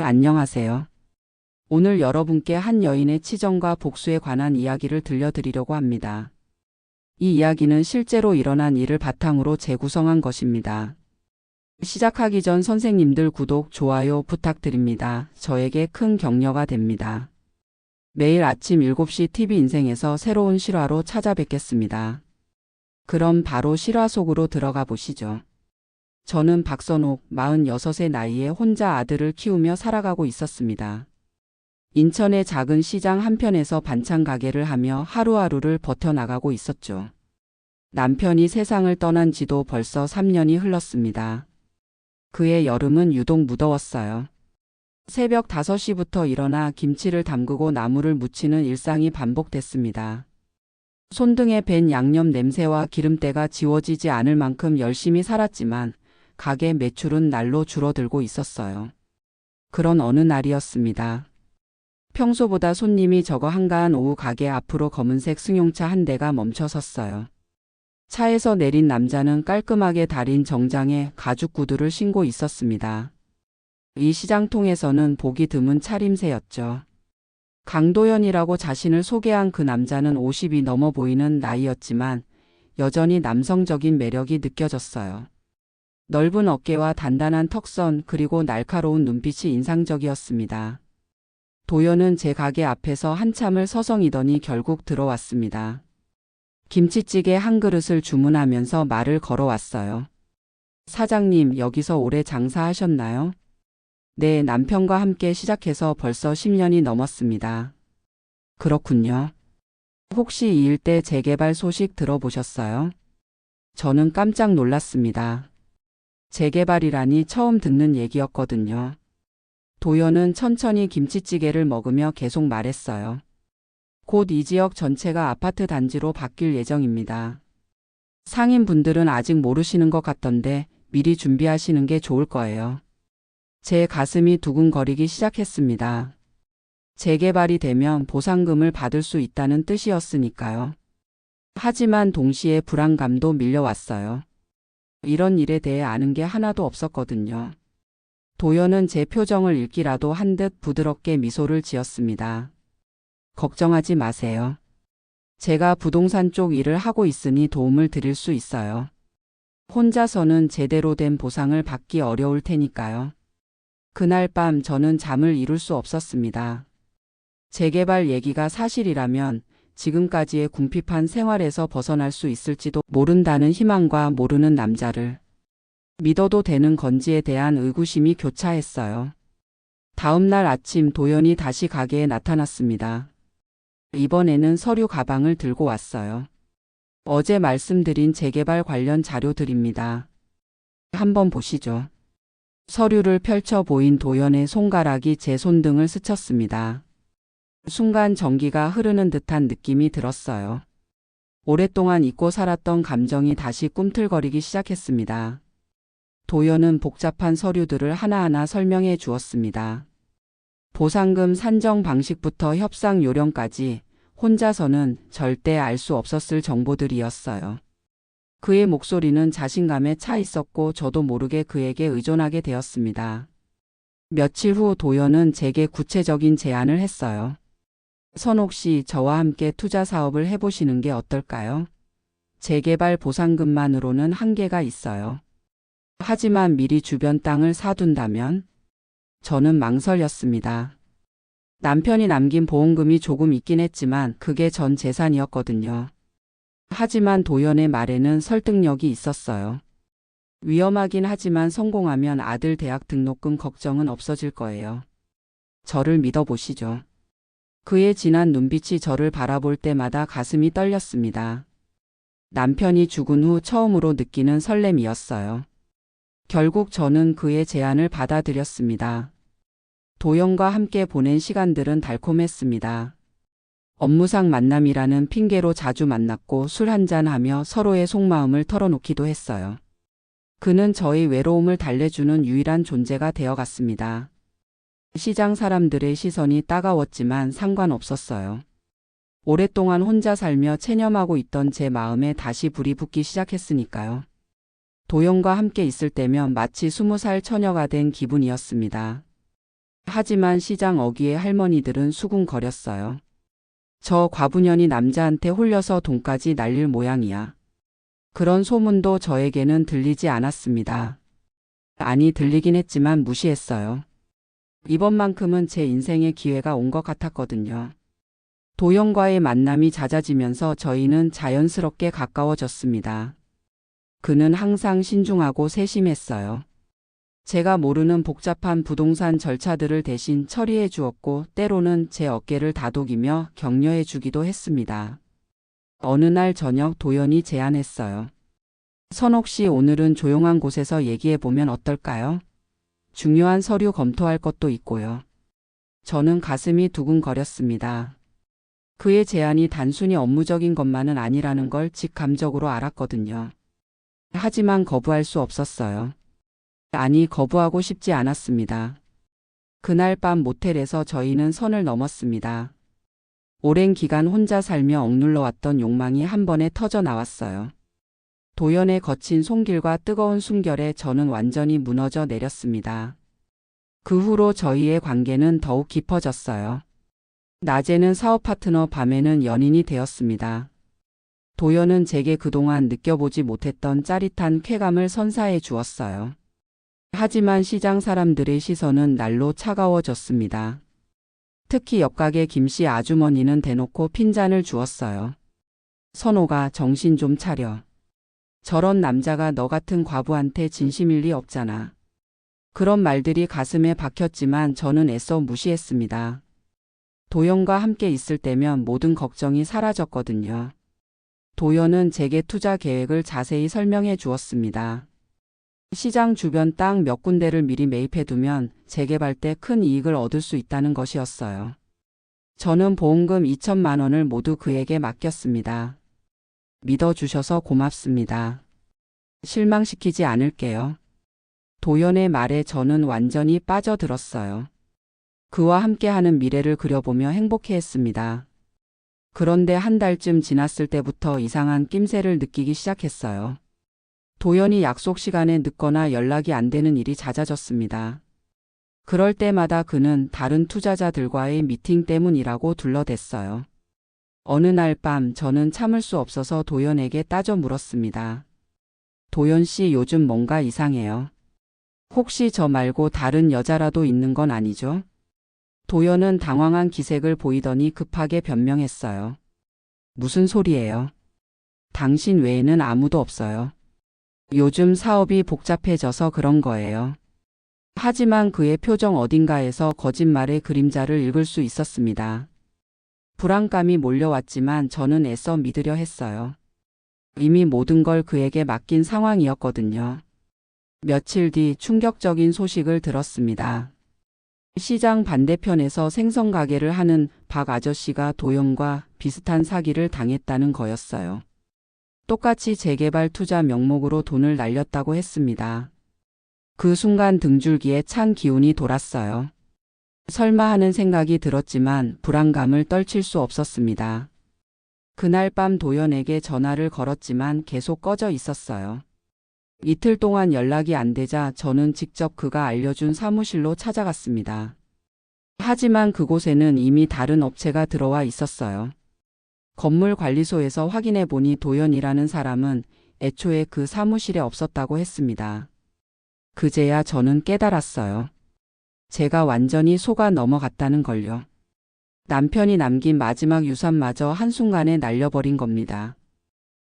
안녕하세요. 오늘 여러분께 한 여인의 치정과 복수에 관한 이야기를 들려드리려고 합니다. 이 이야기는 실제로 일어난 일을 바탕으로 재구성한 것입니다. 시작하기 전 선생님들 구독, 좋아요 부탁드립니다. 저에게 큰 격려가 됩니다. 매일 아침 7시 TV 인생에서 새로운 실화로 찾아뵙겠습니다. 그럼 바로 실화 속으로 들어가 보시죠. 저는 박선옥, 46의 나이에 혼자 아들을 키우며 살아가고 있었습니다. 인천의 작은 시장 한편에서 반찬 가게를 하며 하루하루를 버텨나가고 있었죠. 남편이 세상을 떠난 지도 벌써 3년이 흘렀습니다. 그의 여름은 유독 무더웠어요. 새벽 5시부터 일어나 김치를 담그고 나물을 무치는 일상이 반복됐습니다. 손등에 밴 양념 냄새와 기름때가 지워지지 않을 만큼 열심히 살았지만 가게 매출은 날로 줄어들고 있었어요. 그런 어느 날이었습니다. 평소보다 손님이 적어 한가한 오후 가게 앞으로 검은색 승용차 한 대가 멈춰 섰어요. 차에서 내린 남자는 깔끔하게 다린 정장에 가죽 구두를 신고 있었습니다. 이 시장통에서는 보기 드문 차림새였죠. 강도현이라고 자신을 소개한 그 남자는 50이 넘어 보이는 나이였지만 여전히 남성적인 매력이 느껴졌어요. 넓은 어깨와 단단한 턱선 그리고 날카로운 눈빛이 인상적이었습니다. 도연은 제 가게 앞에서 한참을 서성이더니 결국 들어왔습니다. 김치찌개 한 그릇을 주문하면서 말을 걸어왔어요. 사장님, 여기서 오래 장사하셨나요? 네, 남편과 함께 시작해서 벌써 10년이 넘었습니다. 그렇군요. 혹시 이 일대 재개발 소식 들어보셨어요? 저는 깜짝 놀랐습니다. 재개발이라니 처음 듣는 얘기였거든요. 도연은 천천히 김치찌개를 먹으며 계속 말했어요. 곧 이 지역 전체가 아파트 단지로 바뀔 예정입니다. 상인분들은 아직 모르시는 것 같던데 미리 준비하시는 게 좋을 거예요. 제 가슴이 두근거리기 시작했습니다. 재개발이 되면 보상금을 받을 수 있다는 뜻이었으니까요. 하지만 동시에 불안감도 밀려왔어요. 이런 일에 대해 아는 게 하나도 없었거든요. 도연은 제 표정을 읽기라도 한 듯 부드럽게 미소를 지었습니다. 걱정하지 마세요. 제가 부동산 쪽 일을 하고 있으니 도움을 드릴 수 있어요. 혼자서는 제대로 된 보상을 받기 어려울 테니까요. 그날 밤 저는 잠을 이룰 수 없었습니다. 재개발 얘기가 사실이라면 지금까지의 궁핍한 생활에서 벗어날 수 있을지도 모른다는 희망과 모르는 남자를 믿어도 되는 건지에 대한 의구심이 교차했어요. 다음 날 아침 도연이 다시 가게에 나타났습니다. 이번에는 서류 가방을 들고 왔어요. 어제 말씀드린 재개발 관련 자료들입니다. 한번 보시죠. 서류를 펼쳐 보인 도연의 손가락이 제 손등을 스쳤습니다. 순간 전기가 흐르는 듯한 느낌이 들었어요. 오랫동안 잊고 살았던 감정이 다시 꿈틀거리기 시작했습니다. 도연은 복잡한 서류들을 하나하나 설명해 주었습니다. 보상금 산정 방식부터 협상 요령까지 혼자서는 절대 알 수 없었을 정보들이었어요. 그의 목소리는 자신감에 차 있었고 저도 모르게 그에게 의존하게 되었습니다. 며칠 후 도연은 제게 구체적인 제안을 했어요. 선옥 씨, 저와 함께 투자 사업을 해보시는 게 어떨까요? 재개발 보상금만으로는 한계가 있어요. 하지만 미리 주변 땅을 사둔다면? 저는 망설였습니다. 남편이 남긴 보험금이 조금 있긴 했지만 그게 전 재산이었거든요. 하지만 도연의 말에는 설득력이 있었어요. 위험하긴 하지만 성공하면 아들 대학 등록금 걱정은 없어질 거예요. 저를 믿어보시죠. 그의 진한 눈빛이 저를 바라볼 때마다 가슴이 떨렸습니다. 남편이 죽은 후 처음으로 느끼는 설렘이었어요. 결국 저는 그의 제안을 받아들였습니다. 도연과 함께 보낸 시간들은 달콤했습니다. 업무상 만남이라는 핑계로 자주 만났고 술 한잔하며 서로의 속마음을 털어놓기도 했어요. 그는 저의 외로움을 달래주는 유일한 존재가 되어갔습니다. 시장 사람들의 시선이 따가웠지만 상관없었어요. 오랫동안 혼자 살며 체념하고 있던 제 마음에 다시 불이 붙기 시작했으니까요. 도연과 함께 있을 때면 마치 20살 처녀가 된 기분이었습니다. 하지만 시장 어귀의 할머니들은 수군거렸어요. 저 과부년이 남자한테 홀려서 돈까지 날릴 모양이야. 그런 소문도 저에게는 들리지 않았습니다. 아니, 들리긴 했지만 무시했어요. 이번만큼은 제 인생의 기회가 온 것 같았거든요. 도연과의 만남이 잦아지면서 저희는 자연스럽게 가까워졌습니다. 그는 항상 신중하고 세심했어요. 제가 모르는 복잡한 부동산 절차들을 대신 처리해 주었고, 때로는 제 어깨를 다독이며 격려해 주기도 했습니다. 어느 날 저녁 도연이 제안했어요. 선옥 씨, 오늘은 조용한 곳에서 얘기해 보면 어떨까요? 중요한 서류 검토할 것도 있고요. 저는 가슴이 두근거렸습니다. 그의 제안이 단순히 업무적인 것만은 아니라는 걸 직감적으로 알았거든요. 하지만 거부할 수 없었어요. 아니, 거부하고 싶지 않았습니다. 그날 밤 모텔에서 저희는 선을 넘었습니다. 오랜 기간 혼자 살며 억눌러왔던 욕망이 한 번에 터져 나왔어요. 도연의 거친 손길과 뜨거운 숨결에 저는 완전히 무너져 내렸습니다. 그 후로 저희의 관계는 더욱 깊어졌어요. 낮에는 사업 파트너, 밤에는 연인이 되었습니다. 도연은 제게 그동안 느껴보지 못했던 짜릿한 쾌감을 선사해 주었어요. 하지만 시장 사람들의 시선은 날로 차가워졌습니다. 특히 옆가게 김씨 아주머니는 대놓고 핀잔을 주었어요. 선호가 정신 좀 차려. 저런 남자가 너 같은 과부한테 진심일 리 없잖아. 그런 말들이 가슴에 박혔지만 저는 애써 무시했습니다. 도연과 함께 있을 때면 모든 걱정이 사라졌거든요. 도연은 제게 투자 계획을 자세히 설명해 주었습니다. 시장 주변 땅 몇 군데를 미리 매입해 두면 재개발 때 큰 이익을 얻을 수 있다는 것이었어요. 저는 보험금 2천만 원을 모두 그에게 맡겼습니다. 믿어주셔서 고맙습니다. 실망시키지 않을게요. 도연의 말에 저는 완전히 빠져들었어요. 그와 함께하는 미래를 그려보며 행복해했습니다. 그런데 한 달쯤 지났을 때부터 이상한 낌새를 느끼기 시작했어요. 도연이 약속 시간에 늦거나 연락이 안 되는 일이 잦아졌습니다. 그럴 때마다 그는 다른 투자자들과의 미팅 때문이라고 둘러댔어요. 어느 날 밤 저는 참을 수 없어서 도연에게 따져 물었습니다. 도연 씨, 요즘 뭔가 이상해요. 혹시 저 말고 다른 여자라도 있는 건 아니죠? 도연은 당황한 기색을 보이더니 급하게 변명했어요. 무슨 소리예요? 당신 외에는 아무도 없어요. 요즘 사업이 복잡해져서 그런 거예요. 하지만 그의 표정 어딘가에서 거짓말의 그림자를 읽을 수 있었습니다. 불안감이 몰려왔지만 저는 애써 믿으려 했어요. 이미 모든 걸 그에게 맡긴 상황이었거든요. 며칠 뒤 충격적인 소식을 들었습니다. 시장 반대편에서 생선 가게를 하는 박 아저씨가 도연과 비슷한 사기를 당했다는 거였어요. 똑같이 재개발 투자 명목으로 돈을 날렸다고 했습니다. 그 순간 등줄기에 찬 기운이 돌았어요. 설마 하는 생각이 들었지만 불안감을 떨칠 수 없었습니다. 그날 밤 도연에게 전화를 걸었지만 계속 꺼져 있었어요. 이틀 동안 연락이 안 되자 저는 직접 그가 알려준 사무실로 찾아갔습니다. 하지만 그곳에는 이미 다른 업체가 들어와 있었어요. 건물관리소에서 확인해 보니 도연이라는 사람은 애초에 그 사무실에 없었다고 했습니다. 그제야 저는 깨달았어요. 제가 완전히 속아 넘어갔다는 걸요. 남편이 남긴 마지막 유산마저 한순간에 날려버린 겁니다.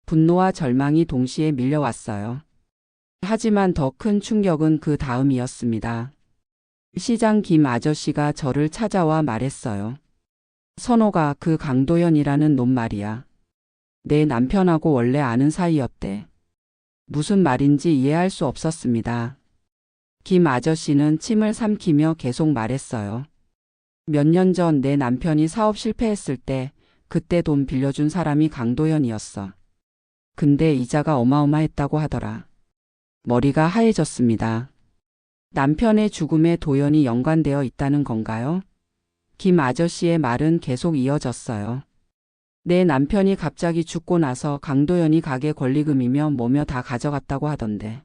분노와 절망이 동시에 밀려왔어요. 하지만 더 큰 충격은 그 다음이었습니다. 시장 김 아저씨가 저를 찾아와 말했어요. 선호가 그 강도연이라는 놈 말이야. 내 남편하고 원래 아는 사이였대. 무슨 말인지 이해할 수 없었습니다. 김 아저씨는 침을 삼키며 계속 말했어요. 몇 년 전 내 남편이 사업 실패했을 때 그때 돈 빌려준 사람이 강도연이었어. 근데 이자가 어마어마했다고 하더라. 머리가 하얘졌습니다. 남편의 죽음에 도연이 연관되어 있다는 건가요? 김 아저씨의 말은 계속 이어졌어요. 내 남편이 갑자기 죽고 나서 강도연이 가게 권리금이며 뭐며 다 가져갔다고 하던데.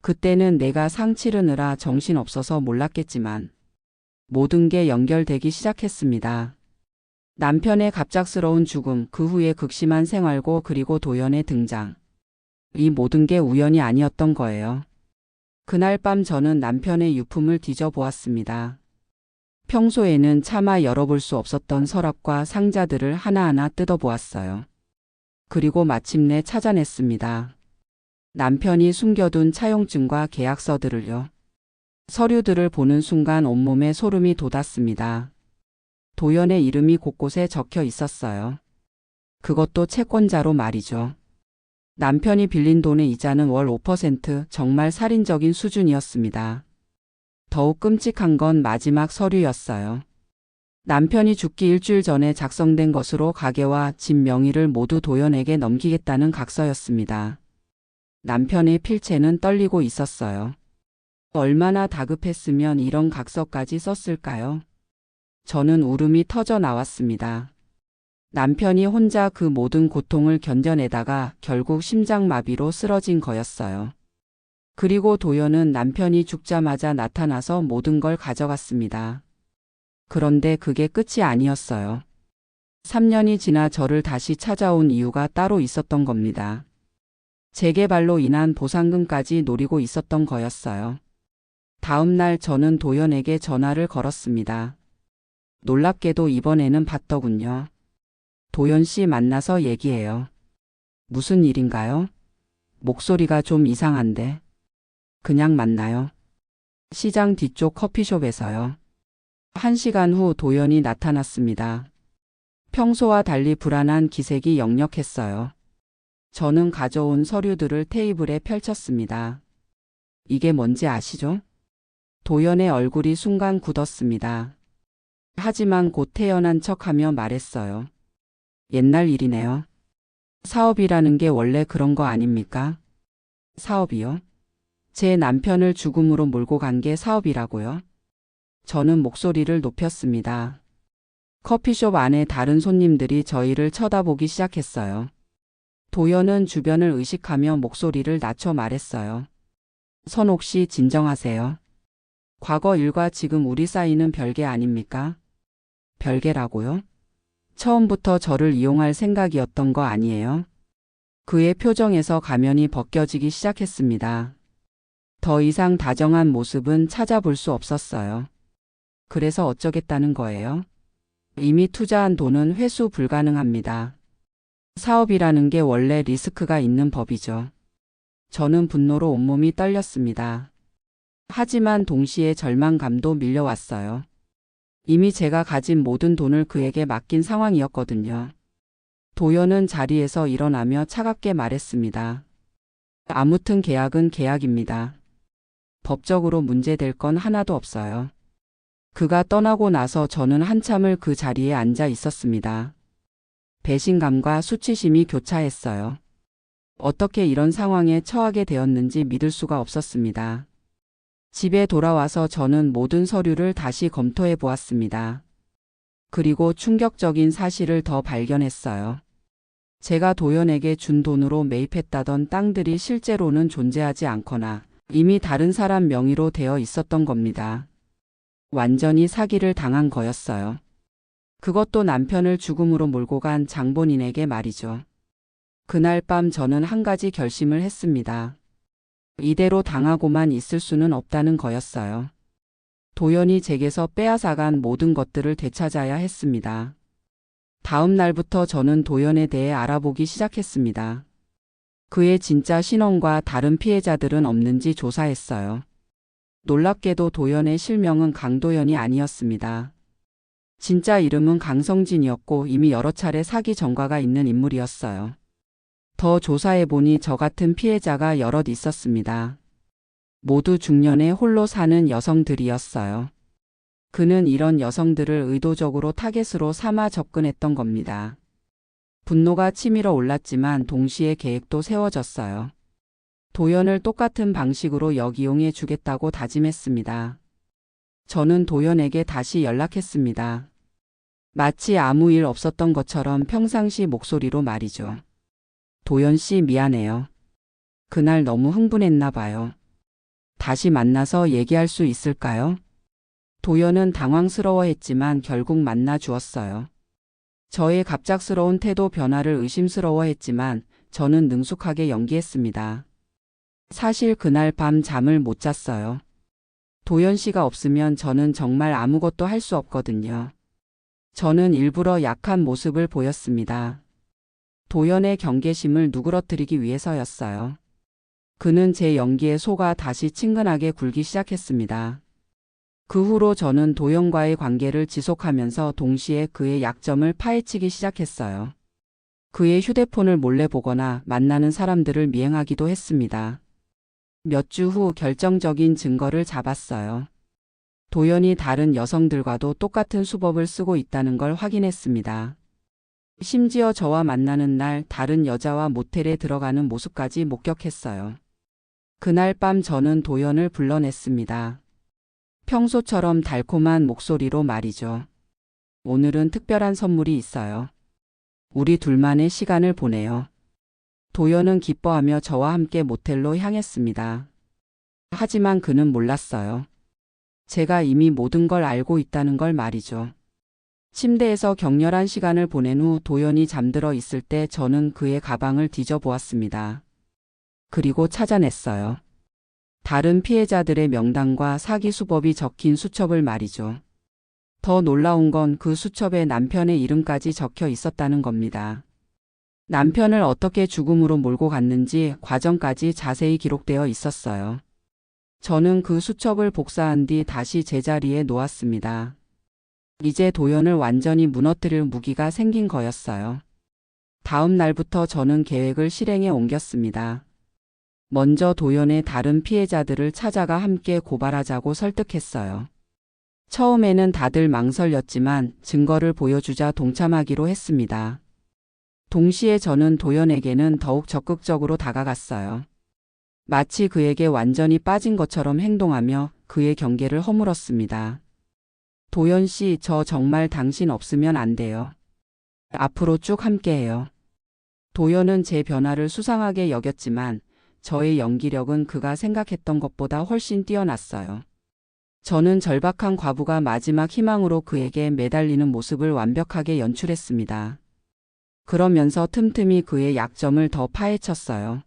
그때는 내가 상 치르느라 정신없어서 몰랐겠지만 모든 게 연결되기 시작했습니다. 남편의 갑작스러운 죽음, 그 후에 극심한 생활고 그리고 도연의 등장. 이 모든 게 우연이 아니었던 거예요. 그날 밤 저는 남편의 유품을 뒤져보았습니다. 평소에는 차마 열어볼 수 없었던 서랍과 상자들을 하나하나 뜯어보았어요. 그리고 마침내 찾아냈습니다. 남편이 숨겨둔 차용증과 계약서들을요. 서류들을 보는 순간 온몸에 소름이 돋았습니다. 도연의 이름이 곳곳에 적혀 있었어요. 그것도 채권자로 말이죠. 남편이 빌린 돈의 이자는 월 5%, 정말 살인적인 수준이었습니다. 더욱 끔찍한 건 마지막 서류였어요. 남편이 죽기 일주일 전에 작성된 것으로 가게와 집 명의를 모두 도연에게 넘기겠다는 각서였습니다. 남편의 필체는 떨리고 있었어요. 얼마나 다급했으면 이런 각서까지 썼을까요? 저는 울음이 터져 나왔습니다. 남편이 혼자 그 모든 고통을 견뎌내다가 결국 심장마비로 쓰러진 거였어요. 그리고 도연은 남편이 죽자마자 나타나서 모든 걸 가져갔습니다. 그런데 그게 끝이 아니었어요. 3년이 지나 저를 다시 찾아온 이유가 따로 있었던 겁니다. 재개발로 인한 보상금까지 노리고 있었던 거였어요. 다음 날 저는 도연에게 전화를 걸었습니다. 놀랍게도 이번에는 받더군요. 도연 씨 만나서 얘기해요. 무슨 일인가요? 목소리가 좀 이상한데. 그냥 만나요. 시장 뒤쪽 커피숍에서요. 1시간 후 도연이 나타났습니다. 평소와 달리 불안한 기색이 역력했어요. 저는 가져온 서류들을 테이블에 펼쳤습니다. 이게 뭔지 아시죠? 도연의 얼굴이 순간 굳었습니다. 하지만 곧 태연한 척하며 말했어요. 옛날 일이네요. 사업이라는 게 원래 그런 거 아닙니까? 사업이요? 제 남편을 죽음으로 몰고 간 게 사업이라고요? 저는 목소리를 높였습니다. 커피숍 안에 다른 손님들이 저희를 쳐다보기 시작했어요. 도연은 주변을 의식하며 목소리를 낮춰 말했어요. 선옥 씨 진정하세요. 과거 일과 지금 우리 사이는 별개 아닙니까? 별개라고요? 처음부터 저를 이용할 생각이었던 거 아니에요? 그의 표정에서 가면이 벗겨지기 시작했습니다. 더 이상 다정한 모습은 찾아볼 수 없었어요. 그래서 어쩌겠다는 거예요? 이미 투자한 돈은 회수 불가능합니다. 사업이라는 게 원래 리스크가 있는 법이죠. 저는 분노로 온몸이 떨렸습니다. 하지만 동시에 절망감도 밀려왔어요. 이미 제가 가진 모든 돈을 그에게 맡긴 상황이었거든요. 도연은 자리에서 일어나며 차갑게 말했습니다. 아무튼 계약은 계약입니다. 법적으로 문제될 건 하나도 없어요. 그가 떠나고 나서 저는 한참을 그 자리에 앉아 있었습니다. 배신감과 수치심이 교차했어요. 어떻게 이런 상황에 처하게 되었는지 믿을 수가 없었습니다. 집에 돌아와서 저는 모든 서류를 다시 검토해 보았습니다. 그리고 충격적인 사실을 더 발견했어요. 제가 도연에게 준 돈으로 매입했다던 땅들이 실제로는 존재하지 않거나 이미 다른 사람 명의로 되어 있었던 겁니다. 완전히 사기를 당한 거였어요. 그것도 남편을 죽음으로 몰고 간 장본인에게 말이죠. 그날 밤 저는 한 가지 결심을 했습니다. 이대로 당하고만 있을 수는 없다는 거였어요. 도연이 제게서 빼앗아간 모든 것들을 되찾아야 했습니다. 다음 날부터 저는 도연에 대해 알아보기 시작했습니다. 그의 진짜 신원과 다른 피해자들은 없는지 조사했어요. 놀랍게도 도연의 실명은 강도연이 아니었습니다. 진짜 이름은 강성진이었고 이미 여러 차례 사기 전과가 있는 인물이었어요. 더 조사해보니 저 같은 피해자가 여럿 있었습니다. 모두 중년에 홀로 사는 여성들이었어요. 그는 이런 여성들을 의도적으로 타겟으로 삼아 접근했던 겁니다. 분노가 치밀어 올랐지만 동시에 계획도 세워졌어요. 도연을 똑같은 방식으로 역이용해 주겠다고 다짐했습니다. 저는 도연에게 다시 연락했습니다. 마치 아무 일 없었던 것처럼 평상시 목소리로 말이죠. 도연 씨 미안해요. 그날 너무 흥분했나 봐요. 다시 만나서 얘기할 수 있을까요? 도연은 당황스러워했지만 결국 만나 주었어요. 저의 갑작스러운 태도 변화를 의심스러워했지만 저는 능숙하게 연기했습니다. 사실 그날 밤 잠을 못 잤어요. 도연 씨가 없으면 저는 정말 아무것도 할 수 없거든요. 저는 일부러 약한 모습을 보였습니다. 도연의 경계심을 누그러뜨리기 위해서였어요. 그는 제 연기에 속아 다시 친근하게 굴기 시작했습니다. 그 후로 저는 도연과의 관계를 지속하면서 동시에 그의 약점을 파헤치기 시작했어요. 그의 휴대폰을 몰래 보거나 만나는 사람들을 미행하기도 했습니다. 몇 주 후 결정적인 증거를 잡았어요. 도연이 다른 여성들과도 똑같은 수법을 쓰고 있다는 걸 확인했습니다. 심지어 저와 만나는 날 다른 여자와 모텔에 들어가는 모습까지 목격했어요. 그날 밤 저는 도연을 불러냈습니다. 평소처럼 달콤한 목소리로 말이죠. 오늘은 특별한 선물이 있어요. 우리 둘만의 시간을 보내요. 도연은 기뻐하며 저와 함께 모텔로 향했습니다. 하지만 그는 몰랐어요. 제가 이미 모든 걸 알고 있다는 걸 말이죠. 침대에서 격렬한 시간을 보낸 후 도연이 잠들어 있을 때 저는 그의 가방을 뒤져보았습니다. 그리고 찾아냈어요. 다른 피해자들의 명단과 사기 수법이 적힌 수첩을 말이죠. 더 놀라운 건 그 수첩에 남편의 이름까지 적혀 있었다는 겁니다. 남편을 어떻게 죽음으로 몰고 갔는지 과정까지 자세히 기록되어 있었어요. 저는 그 수첩을 복사한 뒤 다시 제자리에 놓았습니다. 이제 도연을 완전히 무너뜨릴 무기가 생긴 거였어요. 다음 날부터 저는 계획을 실행에 옮겼습니다. 먼저 도연의 다른 피해자들을 찾아가 함께 고발하자고 설득했어요. 처음에는 다들 망설였지만 증거를 보여주자 동참하기로 했습니다. 동시에 저는 도연에게는 더욱 적극적으로 다가갔어요. 마치 그에게 완전히 빠진 것처럼 행동하며 그의 경계를 허물었습니다. 도연 씨, 저 정말 당신 없으면 안 돼요. 앞으로 쭉 함께해요. 도연은 제 변화를 수상하게 여겼지만 저의 연기력은 그가 생각했던 것보다 훨씬 뛰어났어요. 저는 절박한 과부가 마지막 희망으로 그에게 매달리는 모습을 완벽하게 연출했습니다. 그러면서 틈틈이 그의 약점을 더 파헤쳤어요.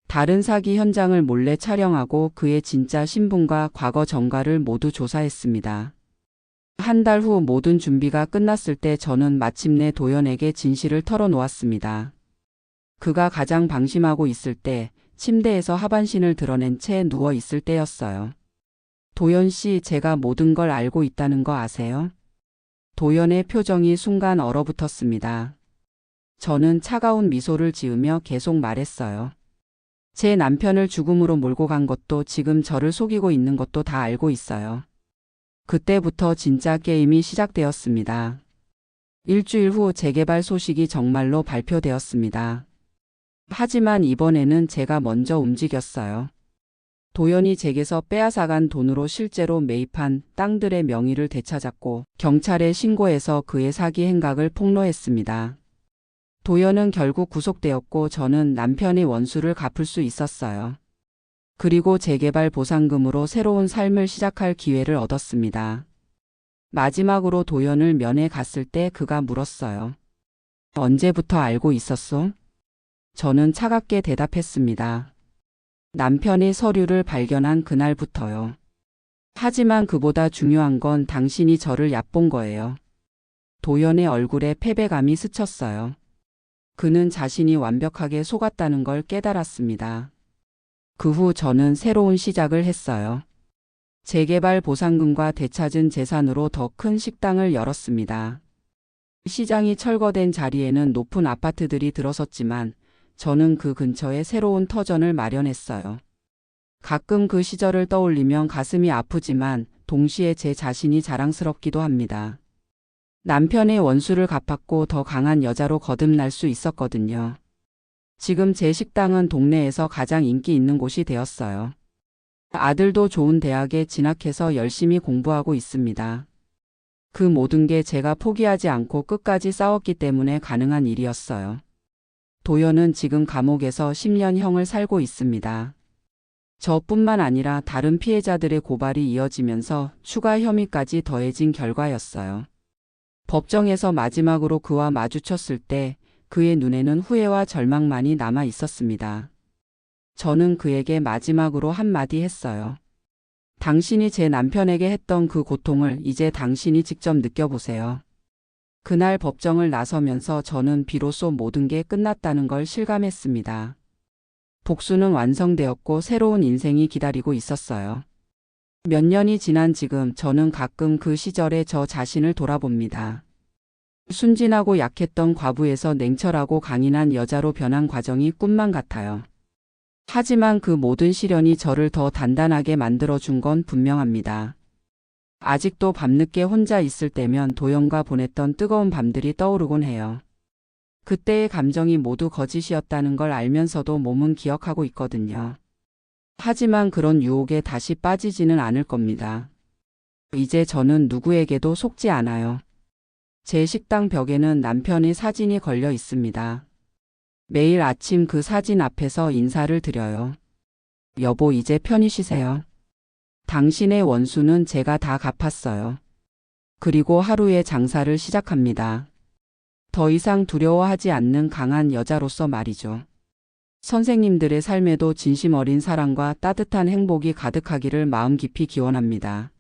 다른 사기 현장을 몰래 촬영하고 그의 진짜 신분과 과거 전과를 모두 조사했습니다. 한 달 후 모든 준비가 끝났을 때 저는 마침내 도연에게 진실을 털어놓았습니다. 그가 가장 방심하고 있을 때 침대에서 하반신을 드러낸 채 누워 있을 때였어요. 도연 씨, 제가 모든 걸 알고 있다는 거 아세요? 도연의 표정이 순간 얼어붙었습니다. 저는 차가운 미소를 지으며 계속 말했어요. 제 남편을 죽음으로 몰고 간 것도 지금 저를 속이고 있는 것도 다 알고 있어요. 그때부터 진짜 게임이 시작되었습니다. 일주일 후 재개발 소식이 정말로 발표되었습니다. 하지만 이번에는 제가 먼저 움직였어요. 도연이 제게서 빼앗아간 돈으로 실제로 매입한 땅들의 명의를 되찾았고 경찰에 신고해서 그의 사기 행각을 폭로했습니다. 도연은 결국 구속되었고 저는 남편의 원수를 갚을 수 있었어요. 그리고 재개발 보상금으로 새로운 삶을 시작할 기회를 얻었습니다. 마지막으로 도연을 면회 갔을 때 그가 물었어요. 언제부터 알고 있었어? 저는 차갑게 대답했습니다. 남편의 서류를 발견한 그날부터요. 하지만 그보다 중요한 건 당신이 저를 얕본 거예요. 도연의 얼굴에 패배감이 스쳤어요. 그는 자신이 완벽하게 속았다는 걸 깨달았습니다. 그 후 저는 새로운 시작을 했어요. 재개발 보상금과 되찾은 재산으로 더 큰 식당을 열었습니다. 시장이 철거된 자리에는 높은 아파트들이 들어섰지만 저는 그 근처에 새로운 터전을 마련했어요. 가끔 그 시절을 떠올리면 가슴이 아프지만 동시에 제 자신이 자랑스럽기도 합니다. 남편의 원수를 갚았고 더 강한 여자로 거듭날 수 있었거든요. 지금 제 식당은 동네에서 가장 인기 있는 곳이 되었어요. 아들도 좋은 대학에 진학해서 열심히 공부하고 있습니다. 그 모든 게 제가 포기하지 않고 끝까지 싸웠기 때문에 가능한 일이었어요. 도연은 지금 감옥에서 10년형을 살고 있습니다. 저뿐만 아니라 다른 피해자들의 고발이 이어지면서 추가 혐의까지 더해진 결과였어요. 법정에서 마지막으로 그와 마주쳤을 때 그의 눈에는 후회와 절망만이 남아 있었습니다. 저는 그에게 마지막으로 한마디 했어요. 당신이 제 남편에게 했던 그 고통을 이제 당신이 직접 느껴보세요. 그날 법정을 나서면서 저는 비로소 모든 게 끝났다는 걸 실감했습니다. 복수는 완성되었고 새로운 인생이 기다리고 있었어요. 몇 년이 지난 지금 저는 가끔 그 시절의 저 자신을 돌아봅니다. 순진하고 약했던 과부에서 냉철하고 강인한 여자로 변한 과정이 꿈만 같아요. 하지만 그 모든 시련이 저를 더 단단하게 만들어준 건 분명합니다. 아직도 밤늦게 혼자 있을 때면 도영과 보냈던 뜨거운 밤들이 떠오르곤 해요. 그때의 감정이 모두 거짓이었다는 걸 알면서도 몸은 기억하고 있거든요. 하지만 그런 유혹에 다시 빠지지는 않을 겁니다. 이제 저는 누구에게도 속지 않아요. 제 식당 벽에는 남편의 사진이 걸려 있습니다. 매일 아침 그 사진 앞에서 인사를 드려요. 여보, 이제 편히 쉬세요. 당신의 원수는 제가 다 갚았어요. 그리고 하루의 장사를 시작합니다. 더 이상 두려워하지 않는 강한 여자로서 말이죠. 선생님들의 삶에도 진심 어린 사랑과 따뜻한 행복이 가득하기를 마음 깊이 기원합니다.